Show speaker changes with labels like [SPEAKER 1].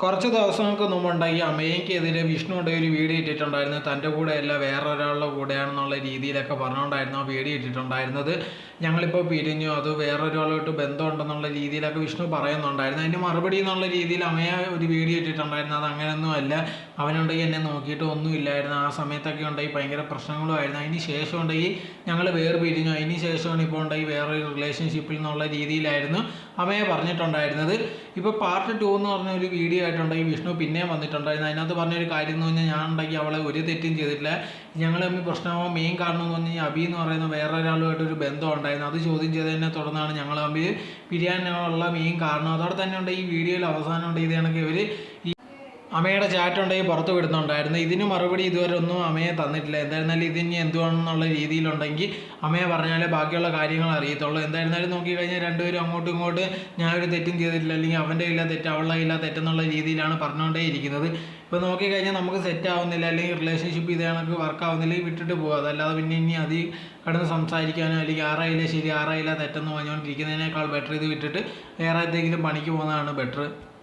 [SPEAKER 1] കുറച്ച് ദിവസങ്ങൾക്ക് മുമ്പുണ്ടായി അമ്മയ്ക്കെതിരെ വിഷ്ണു ഒരു വീഡിയോ ഇട്ടിട്ടുണ്ടായിരുന്നു. തൻ്റെ കൂടെയല്ല വേറൊരാളുടെ കൂടെയാണെന്നുള്ള രീതിയിലൊക്കെ പറഞ്ഞുകൊണ്ടായിരുന്നു ആ വീഡിയോ ഇട്ടിട്ടുണ്ടായിരുന്നത്. ഞങ്ങളിപ്പോൾ പിരിഞ്ഞു, അത് വേറൊരാളായിട്ട് ബന്ധമുണ്ടെന്നുള്ള രീതിയിലൊക്കെ വിഷ്ണു പറയുന്നുണ്ടായിരുന്നു. അതിന് മറുപടി എന്നുള്ള രീതിയിൽ അമ്മയെ ഒരു വീഡിയോ ഇട്ടിട്ടുണ്ടായിരുന്നു. അത് അങ്ങനെയൊന്നും അല്ല, അവനുണ്ടെങ്കിൽ എന്നെ നോക്കിയിട്ട് ഒന്നുമില്ലായിരുന്നു, ആ സമയത്തൊക്കെ ഉണ്ടായി ഭയങ്കര പ്രശ്നങ്ങളുമായിരുന്നു, അതിന് ശേഷം ഉണ്ടെങ്കിൽ ഞങ്ങൾ പിരിഞ്ഞു, അതിന് ശേഷമാണ് ഇപ്പോൾ ഉണ്ടായി വേറൊരു റിലേഷൻഷിപ്പിൽ എന്നുള്ള രീതിയിലായിരുന്നു അമ്മയെ പറഞ്ഞിട്ടുണ്ടായിരുന്നത്. ഇപ്പോൾ പാർട്ട് 2 എന്ന് പറഞ്ഞ ഒരു വീഡിയോ ആയിട്ടുണ്ടെങ്കിൽ വിഷ്ണു പിന്നെയും വന്നിട്ടുണ്ടായിരുന്നു. അതിനകത്ത് പറഞ്ഞൊരു കാര്യം എന്ന് പറഞ്ഞാൽ, ഞാൻ ഉണ്ടെങ്കിൽ അവളെ ഒരു തെറ്റും ചെയ്തിട്ടില്ല, ഞങ്ങൾ തമ്മിൽ പ്രശ്നമാകാൻ മെയിൻ കാരണം എന്ന് പറഞ്ഞു കഴിഞ്ഞാൽ അബി എന്ന് പറയുന്ന വേറൊരാളുമായിട്ടൊരു ബന്ധം ഉണ്ടായിരുന്നു. അത് ചോദ്യം ചെയ്തതിനെ തുടർന്നാണ് ഞങ്ങൾ തമ്മിൽ പിരിയാനുള്ള മെയിൻ കാരണം. അതോടെ തന്നെ ഉണ്ട് ഈ വീഡിയോയിൽ അവസാനം ഉണ്ട് ഇത് കണക്ക് ഇവർ അമ്മയുടെ ചാറ്റ് ഉണ്ടെങ്കിൽ പുറത്ത് വിടുന്നുണ്ടായിരുന്നു. ഇതിന് മറുപടി ഇതുവരെ ഒന്നും അമ്മയെ തന്നിട്ടില്ല. എന്തായിരുന്നാലും ഇതിനി എന്തുവാണെന്നുള്ള രീതിയിലുണ്ടെങ്കിൽ അമ്മയെ പറഞ്ഞാലേ ബാക്കിയുള്ള കാര്യങ്ങൾ അറിയത്തുള്ളൂ. എന്തായിരുന്നാലും നോക്കിക്കഴിഞ്ഞാൽ രണ്ടുപേരും അങ്ങോട്ടും ഇങ്ങോട്ട് ഞാൻ ഒരു തെറ്റും ചെയ്തിട്ടില്ല, അല്ലെങ്കിൽ അവൻ്റെ ഇല്ല തെറ്റ് അവളുടെ ഇല്ല തെറ്റെന്നുള്ള രീതിയിലാണ് പറഞ്ഞുകൊണ്ടേ ഇരിക്കുന്നത്. ഇപ്പോൾ നോക്കിക്കഴിഞ്ഞാൽ നമുക്ക് സെറ്റ് ആവുന്നില്ല, അല്ലെങ്കിൽ റിലേഷൻഷിപ്പ് ഇത് കണക്ക് വർക്ക് ആവുന്നില്ലെങ്കിൽ വിട്ടിട്ട് പോകുക. അതല്ലാതെ പിന്നെ ഇനി അതി കടന്ന് സംസാരിക്കാനോ അല്ലെങ്കിൽ ആറായില്ല ശരി ആറായില്ല തെറ്റെന്ന് പറഞ്ഞുകൊണ്ടിരിക്കുന്നതിനേക്കാൾ ബെറ്റർ ഇത് വിട്ടിട്ട് വേറെ എന്തെങ്കിലും പണിക്ക് പോകുന്നതാണ് ബെറ്റർ.